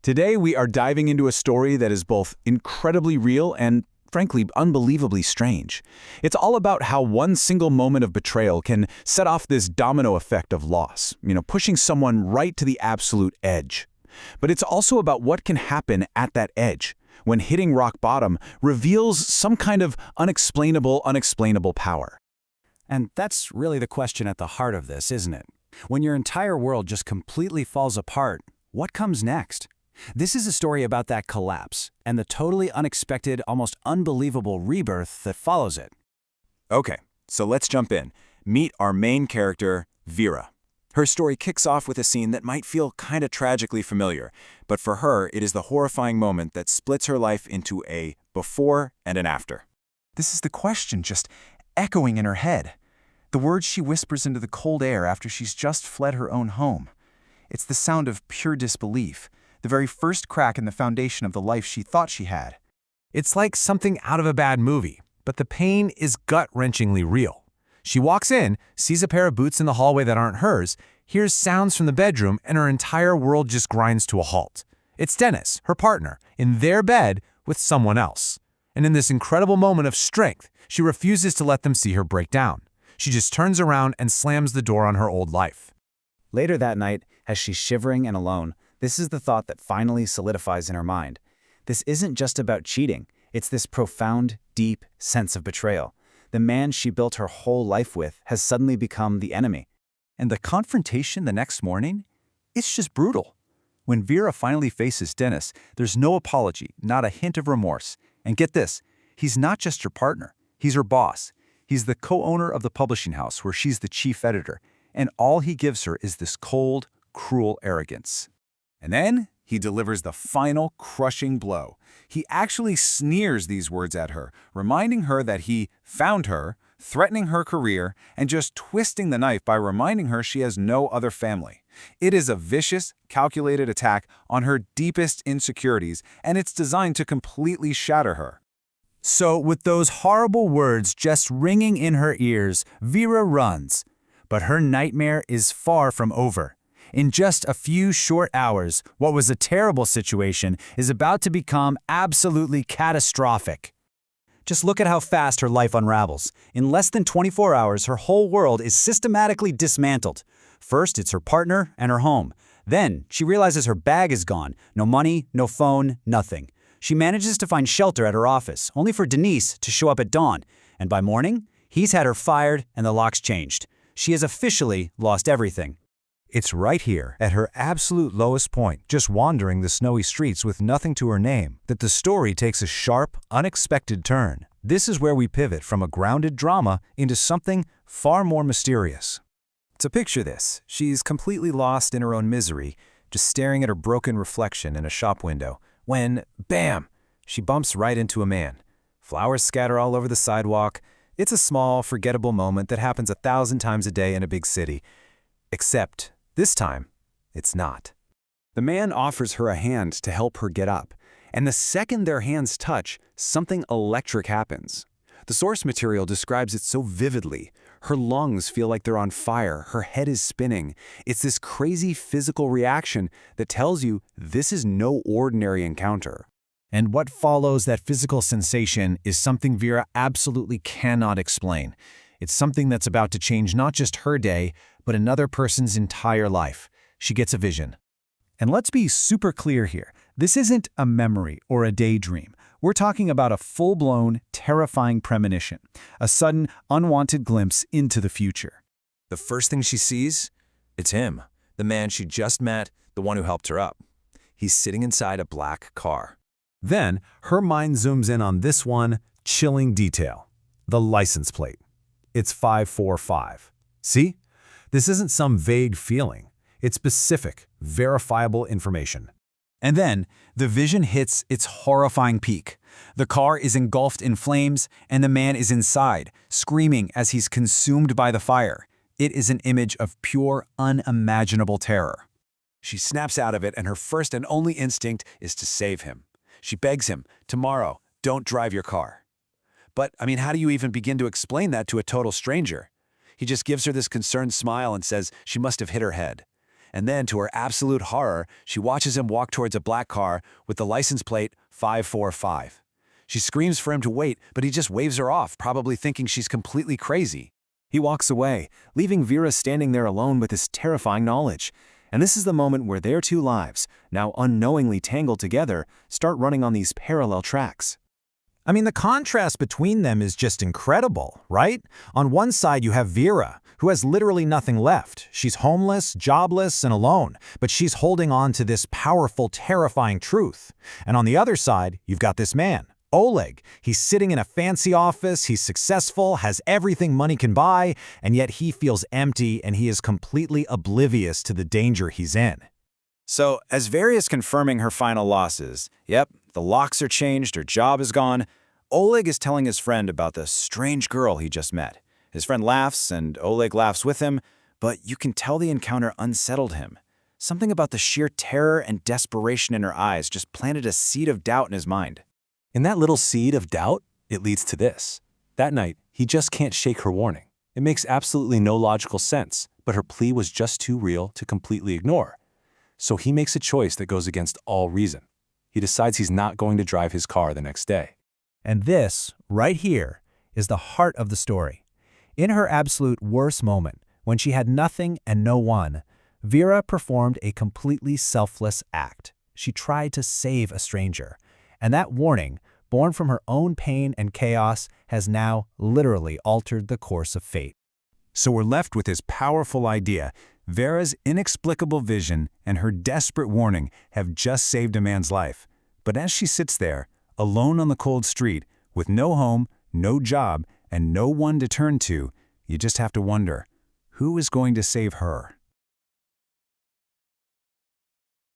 Today, we are diving into a story that is both incredibly real and, frankly, unbelievably strange. It's all about how one single moment of betrayal can set off this domino effect of loss, pushing someone right to the absolute edge. But it's also about what can happen at that edge, when hitting rock bottom reveals some kind of unexplainable power. And that's really the question at the heart of this, isn't it? When your entire world just completely falls apart, what comes next? This is a story about that collapse and the totally unexpected, almost unbelievable rebirth that follows it. Okay, so let's jump in. Meet our main character, Vera. Her story kicks off with a scene that might feel kinda tragically familiar, but for her, it is the horrifying moment that splits her life into a before and an after. This is the question just echoing in her head. The words she whispers into the cold air after she's just fled her own home. It's the sound of pure disbelief, the very first crack in the foundation of the life she thought she had. It's like something out of a bad movie, but the pain is gut-wrenchingly real. She walks in, sees a pair of boots in the hallway that aren't hers, hears sounds from the bedroom, and her entire world just grinds to a halt. It's Dennis, her partner, in their bed with someone else. And in this incredible moment of strength, she refuses to let them see her break down. She just turns around and slams the door on her old life. Later that night, as she's shivering and alone, this is the thought that finally solidifies in her mind. This isn't just about cheating. It's this profound, deep sense of betrayal. The man she built her whole life with has suddenly become the enemy. And the confrontation the next morning? It's just brutal. When Vera finally faces Dennis, there's no apology, not a hint of remorse. And get this, he's not just her partner, he's her boss. He's the co-owner of the publishing house where she's the chief editor. And all he gives her is this cold, cruel arrogance. And then he delivers the final crushing blow. He actually sneers these words at her, reminding her that he found her, threatening her career, and just twisting the knife by reminding her she has no other family. It is a vicious, calculated attack on her deepest insecurities, and it's designed to completely shatter her. So, with those horrible words just ringing in her ears, Vera runs. But her nightmare is far from over. In just a few short hours, what was a terrible situation is about to become absolutely catastrophic. Just look at how fast her life unravels. In less than 24 hours, her whole world is systematically dismantled. First, it's her partner and her home. Then, she realizes her bag is gone. No money, no phone, nothing. She manages to find shelter at her office, only for Denise to show up at dawn. And by morning, he's had her fired and the locks changed. She has officially lost everything. It's right here, at her absolute lowest point, just wandering the snowy streets with nothing to her name, that the story takes a sharp, unexpected turn. This is where we pivot from a grounded drama into something far more mysterious. To picture this, she's completely lost in her own misery, just staring at her broken reflection in a shop window, when, bam, she bumps right into a man. Flowers scatter all over the sidewalk. It's a small, forgettable moment that happens 1,000 times a day in a big city. Except, this time, it's not. The man offers her a hand to help her get up, and the second their hands touch, something electric happens. The source material describes it so vividly. Her lungs feel like they're on fire, her head is spinning. It's this crazy physical reaction that tells you this is no ordinary encounter. And what follows that physical sensation is something Vera absolutely cannot explain. It's something that's about to change not just her day, but another person's entire life. She gets a vision. And let's be super clear here. This isn't a memory or a daydream. We're talking about a full-blown, terrifying premonition, a sudden, unwanted glimpse into the future. The first thing she sees, it's him, the man she just met, the one who helped her up. He's sitting inside a black car. Then, her mind zooms in on this one chilling detail, the license plate. It's 545. See? This isn't some vague feeling. It's specific, verifiable information. And then, the vision hits its horrifying peak. The car is engulfed in flames, and the man is inside, screaming as he's consumed by the fire. It is an image of pure, unimaginable terror. She snaps out of it, and her first and only instinct is to save him. She begs him, tomorrow, don't drive your car. But, how do you even begin to explain that to a total stranger? He just gives her this concerned smile and says she must have hit her head. And then, to her absolute horror, she watches him walk towards a black car with the license plate 545. She screams for him to wait, but he just waves her off, probably thinking she's completely crazy. He walks away, leaving Vera standing there alone with this terrifying knowledge. And this is the moment where their two lives, now unknowingly tangled together, start running on these parallel tracks. I mean, the contrast between them is just incredible, right? On one side, you have Vera, who has literally nothing left. She's homeless, jobless, and alone, but she's holding on to this powerful, terrifying truth. And on the other side, you've got this man, Oleg. He's sitting in a fancy office, he's successful, has everything money can buy, and yet he feels empty and he is completely oblivious to the danger he's in. So, as Vera is confirming her final losses, yep, the locks are changed, her job is gone, Oleg is telling his friend about the strange girl he just met. His friend laughs, and Oleg laughs with him, but you can tell the encounter unsettled him. Something about the sheer terror and desperation in her eyes just planted a seed of doubt in his mind. And that little seed of doubt, it leads to this. That night, he just can't shake her warning. It makes absolutely no logical sense, but her plea was just too real to completely ignore. So he makes a choice that goes against all reason. He decides he's not going to drive his car the next day. And this, right here, is the heart of the story. In her absolute worst moment, when she had nothing and no one, Vera performed a completely selfless act. She tried to save a stranger. And that warning, born from her own pain and chaos, has now literally altered the course of fate. So we're left with this powerful idea. Vera's inexplicable vision and her desperate warning have just saved a man's life. But as she sits there, alone on the cold street, with no home, no job, and no one to turn to, you just have to wonder, who is going to save her?